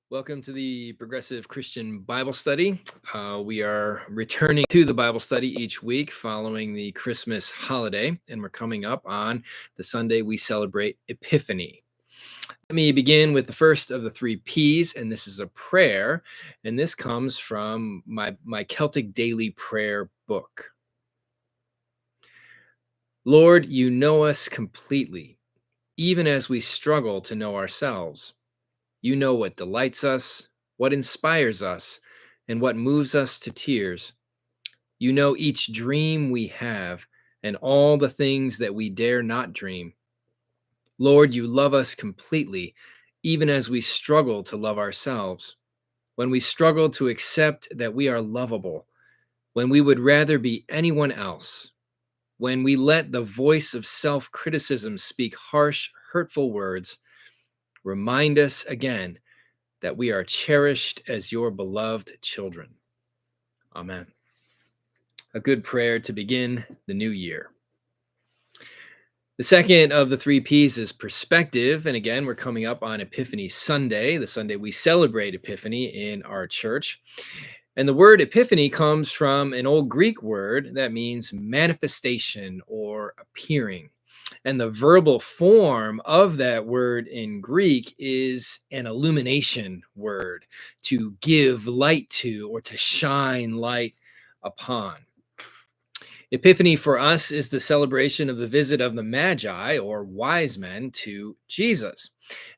Welcome to the Progressive Christian Bible Study. We are returning to the Bible study each week following the Christmas holiday, and we're coming up on the Sunday we celebrate Epiphany. Let me begin with the first of the three P's, and this is a prayer, and this comes from my Celtic Daily Prayer book. Lord, you know us completely, even as we struggle to know ourselves. You know what delights us, what inspires us, and what moves us to tears. You know each dream we have and all the things that we dare not dream. Lord, you love us completely, even as we struggle to love ourselves. When we struggle to accept that we are lovable, when we would rather be anyone else, when we let the voice of self-criticism speak harsh, hurtful words, remind us again that we are cherished as your beloved children. Amen. A good prayer to begin the new year. The second of the three P's is perspective. And again, we're coming up on Epiphany Sunday, the Sunday we celebrate Epiphany in our church. And the word epiphany comes from an old Greek word that means manifestation or appearing. And the verbal form of that word in Greek is an illumination word, to give light to or to shine light upon. Epiphany for us is the celebration of the visit of the magi or wise men to Jesus.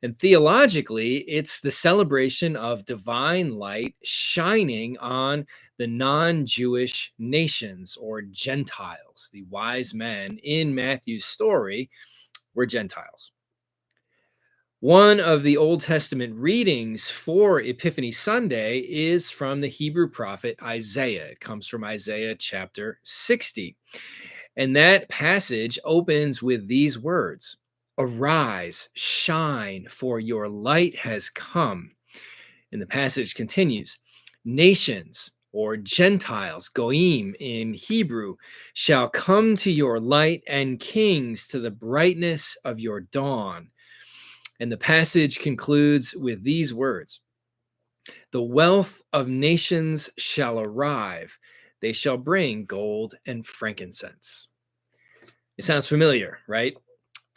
And theologically, it's the celebration of divine light shining on the non-Jewish nations or Gentiles. The wise men in Matthew's story were Gentiles. One of the Old Testament readings for Epiphany Sunday is from the Hebrew prophet Isaiah. It comes from Isaiah chapter 60. And that passage opens with these words: "Arise, shine, for your light has come." And the passage continues: "Nations," or Gentiles, goyim in Hebrew, "shall come to your light, and kings to the brightness of your dawn." And the passage concludes with these words: "The wealth of nations shall arrive. They shall bring gold and frankincense." It sounds familiar, right?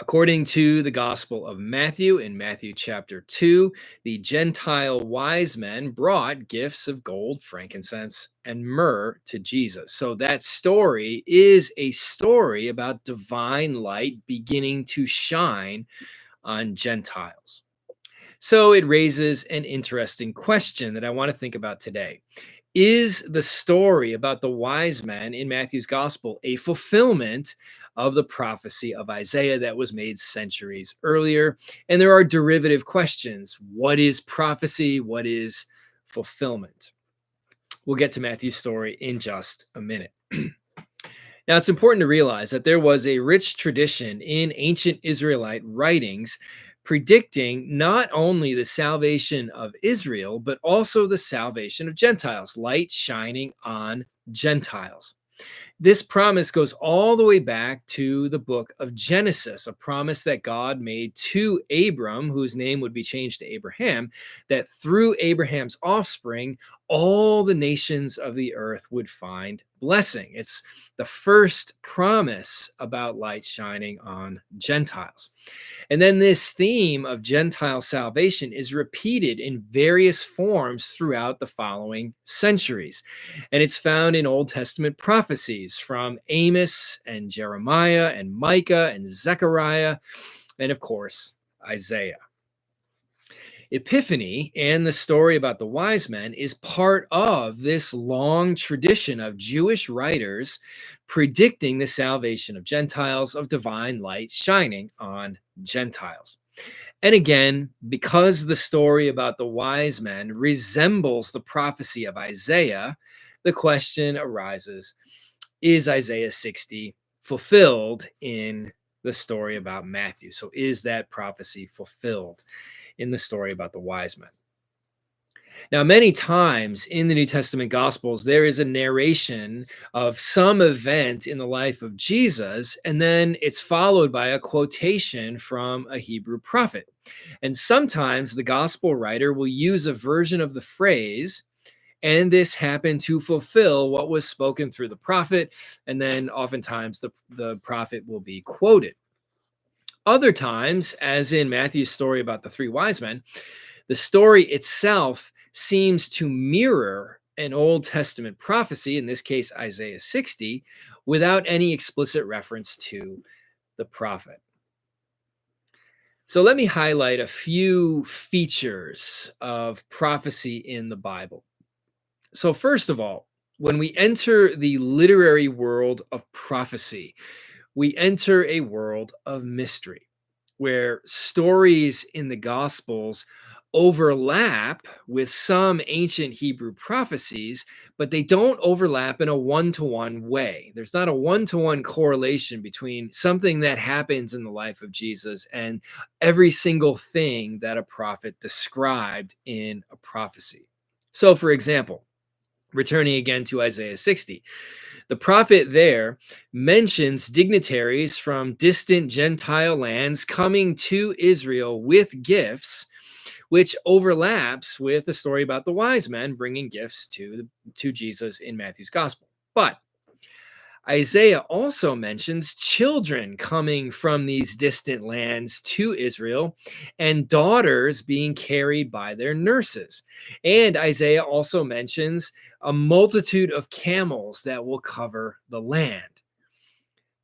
According to the Gospel of Matthew, in Matthew chapter 2, the Gentile wise men brought gifts of gold, frankincense, and myrrh to Jesus. So that story is a story about divine light beginning to shine on Gentiles. So it raises an interesting question that I want to think about today. Is the story about the wise men in Matthew's gospel a fulfillment of the prophecy of Isaiah that was made centuries earlier? And there are derivative questions. What is prophecy? What is fulfillment? We'll get to Matthew's story in just a minute. Now, it's important to realize that there was a rich tradition in ancient Israelite writings predicting not only the salvation of Israel, but also the salvation of Gentiles, light shining on Gentiles. This promise goes all the way back to the book of Genesis, a promise that God made to Abram, whose name would be changed to Abraham, that through Abraham's offspring, all the nations of the earth would find blessing. It's the first promise about light shining on Gentiles. And then this theme of Gentile salvation is repeated in various forms throughout the following centuries. And it's found in Old Testament prophecies from Amos and Jeremiah and Micah and Zechariah, and of course, Isaiah. Epiphany and the story about the wise men is part of this long tradition of Jewish writers predicting the salvation of Gentiles, of divine light shining on Gentiles. And again, because the story about the wise men resembles the prophecy of Isaiah, the question arises: is Isaiah 60 fulfilled in the story about Matthew? So is that prophecy fulfilled in the story about the wise men? Now, many times in the New Testament Gospels, there is a narration of some event in the life of Jesus, and then it's followed by a quotation from a Hebrew prophet. And sometimes the Gospel writer will use a version of the phrase, and this happened to fulfill what was spoken through the prophet. And then oftentimes the prophet will be quoted. Other times, as in Matthew's story about the three wise men, the story itself seems to mirror an Old Testament prophecy, in this case, Isaiah 60, without any explicit reference to the prophet. So let me highlight a few features of prophecy in the Bible. So, first of all, when we enter the literary world of prophecy, we enter a world of mystery where stories in the Gospels overlap with some ancient Hebrew prophecies, but they don't overlap in a one to one way. There's not a one to one correlation between something that happens in the life of Jesus and every single thing that a prophet described in a prophecy. So, for example, returning again to Isaiah 60, the prophet there mentions dignitaries from distant Gentile lands coming to Israel with gifts, which overlaps with the story about the wise men bringing gifts to Jesus in Matthew's gospel. But Isaiah also mentions children coming from these distant lands to Israel and daughters being carried by their nurses. And Isaiah also mentions a multitude of camels that will cover the land.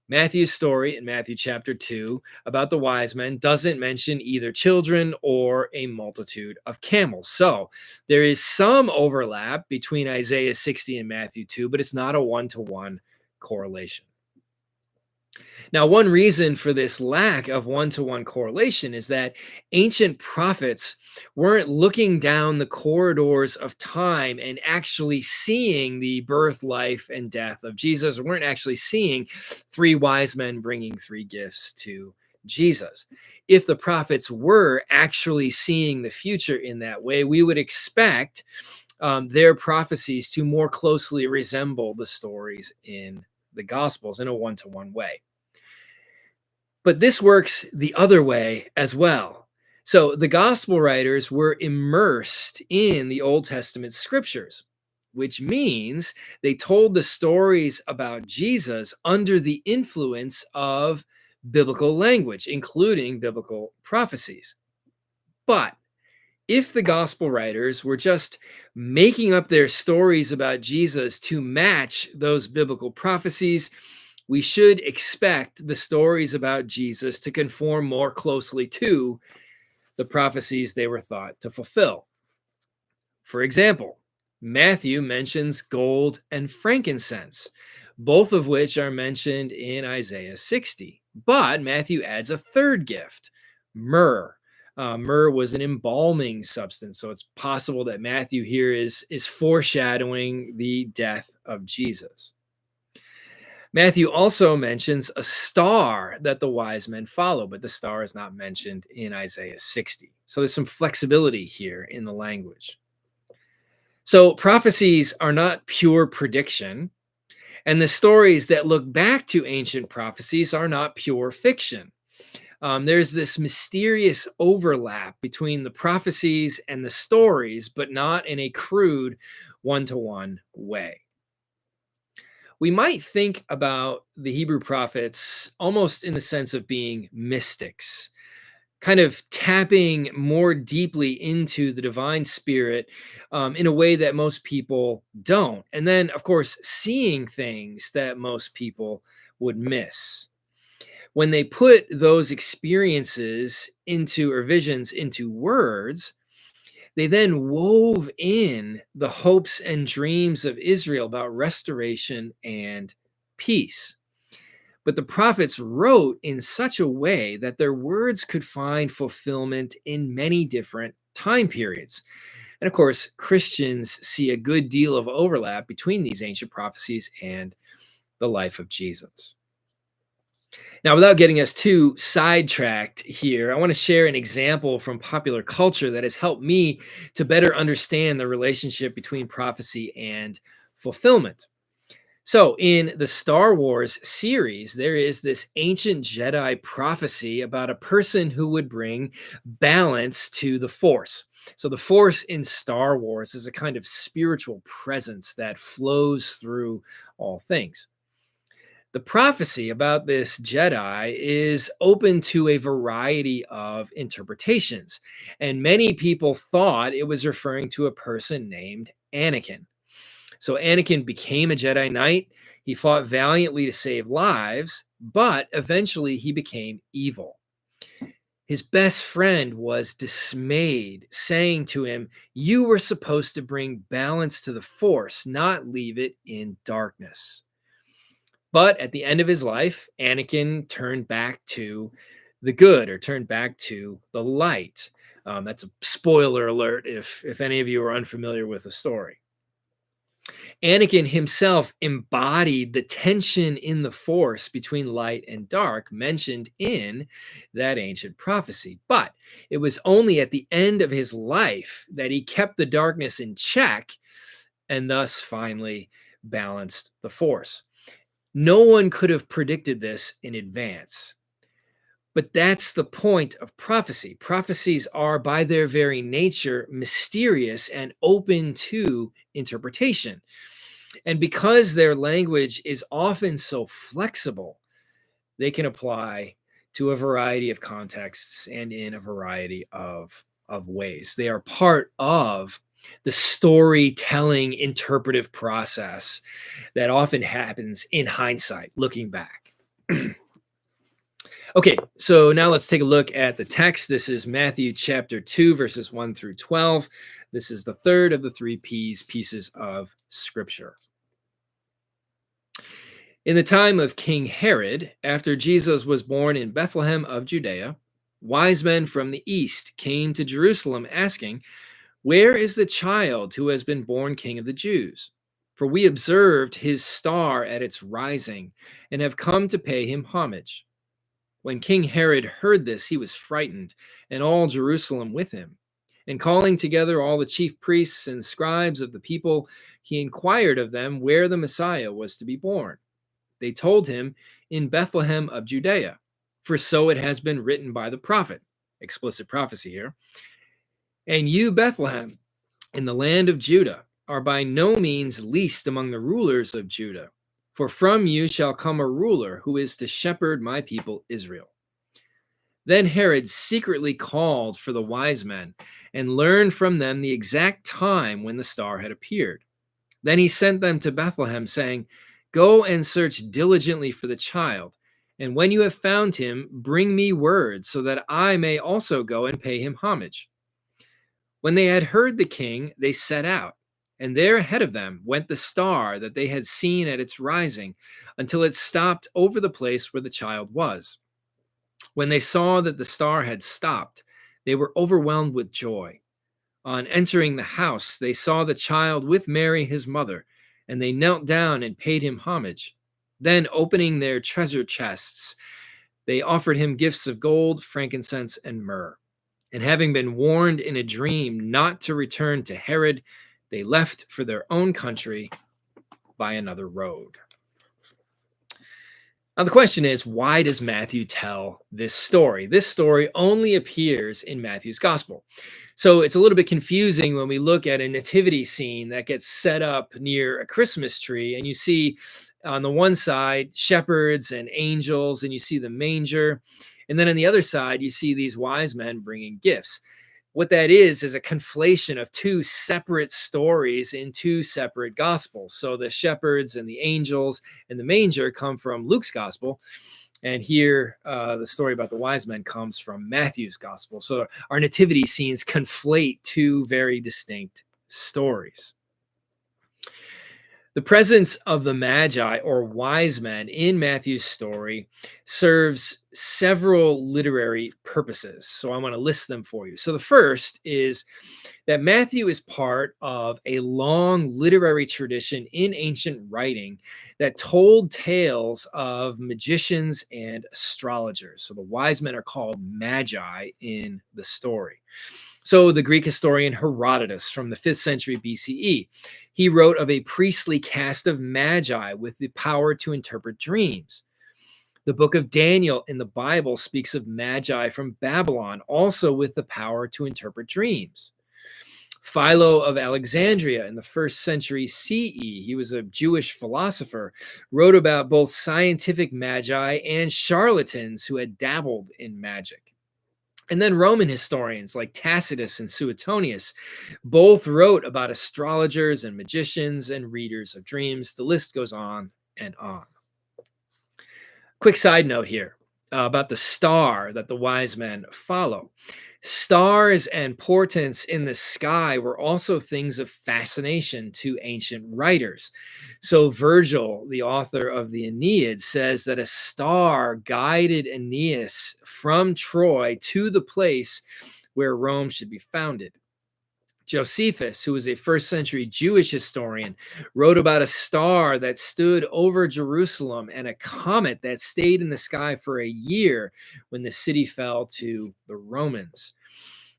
Matthew's story in Matthew chapter 2 about the wise men doesn't mention either children or a multitude of camels. So there is some overlap between Isaiah 60 and Matthew 2, but it's not a one to one correlation. Now, one reason for this lack of one to one correlation is that ancient prophets weren't looking down the corridors of time and actually seeing the birth, life, and death of Jesus, weren't actually seeing three wise men bringing three gifts to Jesus. If the prophets were actually seeing the future in that way, we would expect their prophecies to more closely resemble the stories in the Gospels in a one to one way. But this works the other way as well. So the gospel writers were immersed in the Old Testament scriptures, which means they told the stories about Jesus under the influence of biblical language, including biblical prophecies. But if the gospel writers were just making up their stories about Jesus to match those biblical prophecies, we should expect the stories about Jesus to conform more closely to the prophecies they were thought to fulfill. For example, Matthew mentions gold and frankincense, both of which are mentioned in Isaiah 60. But Matthew adds a third gift, myrrh. Myrrh was an embalming substance, so it's possible that Matthew here is foreshadowing the death of Jesus. Matthew also mentions a star that the wise men follow, but the star is not mentioned in Isaiah 60. So there's some flexibility here in the language. So prophecies are not pure prediction, and the stories that look back to ancient prophecies are not pure fiction. There's this mysterious overlap between the prophecies and the stories, but not in a crude one to one way. We might think about the Hebrew prophets almost in the sense of being mystics, kind of tapping more deeply into the divine spirit in a way that most people don't. And then, of course, seeing things that most people would miss. When they put those experiences into or visions into words, they then wove in the hopes and dreams of Israel about restoration and peace. But the prophets wrote in such a way that their words could find fulfillment in many different time periods. And of course, Christians see a good deal of overlap between these ancient prophecies and the life of Jesus. Now, without getting us too sidetracked here, I want to share an example from popular culture that has helped me to better understand the relationship between prophecy and fulfillment. So, in the Star Wars series, there is this ancient Jedi prophecy about a person who would bring balance to the Force. So, the Force in Star Wars is a kind of spiritual presence that flows through all things. The prophecy about this Jedi is open to a variety of interpretations, and many people thought it was referring to a person named Anakin. So Anakin became a Jedi Knight. He fought valiantly to save lives, but eventually he became evil. His best friend was dismayed, saying to him, "You were supposed to bring balance to the Force, not leave it in darkness." But at the end of his life, Anakin turned back to the good, or turned back to the light. That's a spoiler alert if any of you are unfamiliar with the story. Anakin himself embodied the tension in the Force between light and dark mentioned in that ancient prophecy. But it was only at the end of his life that he kept the darkness in check and thus finally balanced the Force. No one could have predicted this in advance. But that's the point of prophecy. Prophecies are, by their very nature, mysterious and open to interpretation. And because their language is often so flexible, they can apply to a variety of contexts and in a variety of ways. They are part of the storytelling interpretive process that often happens in hindsight, looking back. Okay, so now let's take a look at the text. This is Matthew chapter 2, verses 1 through 12. This is the third of the three pieces of scripture. In the time of King Herod, after Jesus was born in Bethlehem of Judea, wise men from the east came to Jerusalem asking, "Where is the child who has been born King of the Jews? For we observed his star at its rising and have come to pay him homage." When King Herod heard this, he was frightened, and all Jerusalem with him. And calling together all the chief priests and scribes of the people, he inquired of them where the Messiah was to be born. They told him, "In Bethlehem of Judea, for so it has been written by the prophet." Explicit prophecy here. "And you, Bethlehem, in the land of Judah, are by no means least among the rulers of Judah, for from you shall come a ruler who is to shepherd my people Israel." Then Herod secretly called for the wise men and learned from them the exact time when the star had appeared. Then he sent them to Bethlehem, saying, "Go and search diligently for the child, and when you have found him, bring me word, so that I may also go and pay him homage." When they had heard the king, they set out, and there ahead of them went the star that they had seen at its rising, until it stopped over the place where the child was. When they saw that the star had stopped, they were overwhelmed with joy. On entering the house, they saw the child with Mary, his mother, and they knelt down and paid him homage. Then, opening their treasure chests, they offered him gifts of gold, frankincense, and myrrh. And having been warned in a dream not to return to Herod, they left for their own country by another road. Now, the question is, why does Matthew tell this story? This story only appears in Matthew's gospel. So it's a little bit confusing when we look at a nativity scene that gets set up near a Christmas tree, and you see on the one side shepherds and angels, and you see the manger. And then on the other side, you see these wise men bringing gifts. What that is a conflation of two separate stories in two separate gospels. So the shepherds and the angels and the manger come from Luke's gospel. And here, the story about the wise men comes from Matthew's gospel. So our nativity scenes conflate two very distinct stories. The presence of the magi or wise men in Matthew's story serves several literary purposes. So I want to list them for you. So the first is that Matthew is part of a long literary tradition in ancient writing that told tales of magicians and astrologers. So the wise men are called magi in the story. So the Greek historian Herodotus from the 5th century BCE, he wrote of a priestly caste of magi with the power to interpret dreams. The book of Daniel in the Bible speaks of magi from Babylon, also with the power to interpret dreams. Philo of Alexandria in the 1st century CE, he was a Jewish philosopher, wrote about both scientific magi and charlatans who had dabbled in magic. And then Roman historians like Tacitus and Suetonius both wrote about astrologers and magicians and readers of dreams. The list goes on and on. Quick side note here about the star that the wise men follow. Stars and portents in the sky were also things of fascination to ancient writers. So, Virgil, the author of the Aeneid, says that a star guided Aeneas from Troy to the place where Rome should be founded. Josephus, who was a 1st century Jewish historian, wrote about a star that stood over Jerusalem and a comet that stayed in the sky for a year when the city fell to the Romans.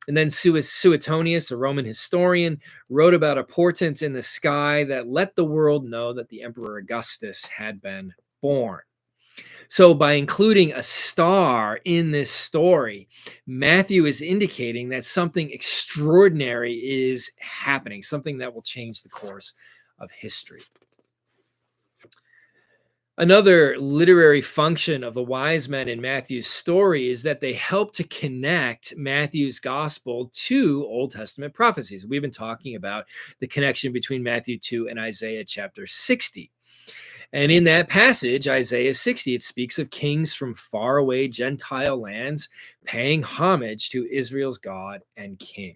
And then Suetonius, a Roman historian, wrote about a portent in the sky that let the world know that the Emperor Augustus had been born. So, by including a star in this story, Matthew is indicating that something extraordinary is happening, something that will change the course of history. Another literary function of the wise men in Matthew's story is that they help to connect Matthew's gospel to Old Testament prophecies. We've been talking about the connection between Matthew 2 and Isaiah chapter 60. And in that passage, Isaiah 60, it speaks of kings from faraway Gentile lands paying homage to Israel's God and King.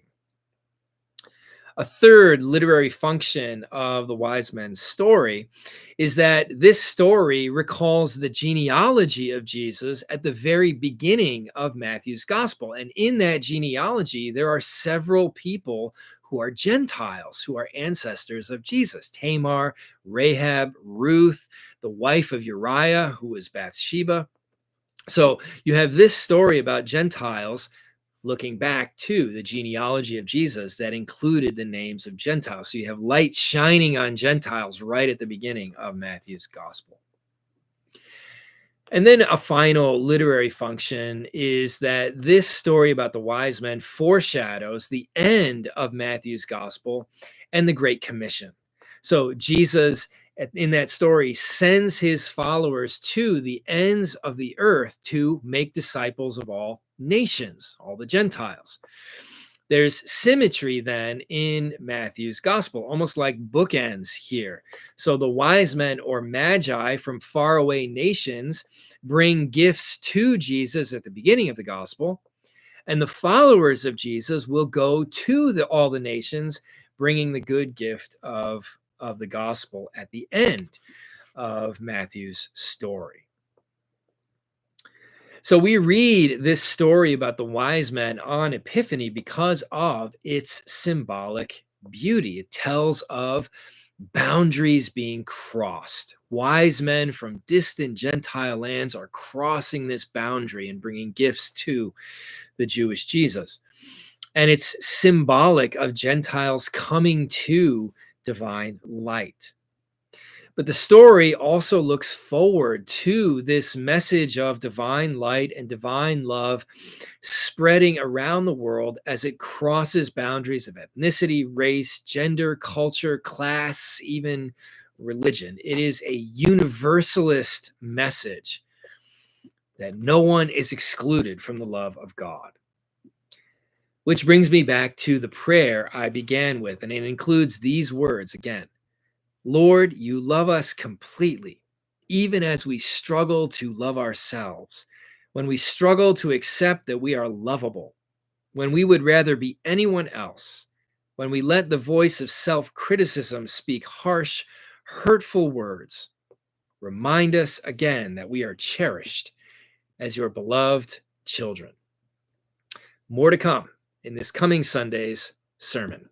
A third literary function of the wise men's story is that this story recalls the genealogy of Jesus at the very beginning of Matthew's gospel. And in that genealogy, there are several people who are Gentiles, who are ancestors of Jesus: Tamar, Rahab, Ruth, the wife of Uriah, who was Bathsheba. So you have this story about Gentiles looking back to the genealogy of Jesus that included the names of Gentiles. So you have light shining on Gentiles right at the beginning of Matthew's gospel. And then a final literary function is that this story about the wise men foreshadows the end of Matthew's gospel and the Great Commission. So Jesus, in that story, sends his followers to the ends of the earth to make disciples of all nations, all the Gentiles. There's symmetry then in Matthew's gospel, almost like bookends here. So the wise men or magi from faraway nations bring gifts to Jesus at the beginning of the gospel, and the followers of Jesus will go to all the nations, bringing the good gift of the gospel at the end of Matthew's story. So we read this story about the wise men on Epiphany because of its symbolic beauty. It tells of boundaries being crossed. Wise men from distant Gentile lands are crossing this boundary and bringing gifts to the Jewish Jesus. And it's symbolic of Gentiles coming to divine light. But the story also looks forward to this message of divine light and divine love spreading around the world as it crosses boundaries of ethnicity, race, gender, culture, class, even religion. It is a universalist message that no one is excluded from the love of God. Which brings me back to the prayer I began with, and it includes these words again. Lord, you love us completely, even as we struggle to love ourselves, when we struggle to accept that we are lovable, when we would rather be anyone else, when we let the voice of self-criticism speak harsh, hurtful words. Remind us again that we are cherished as your beloved children. More to come in this coming Sunday's sermon.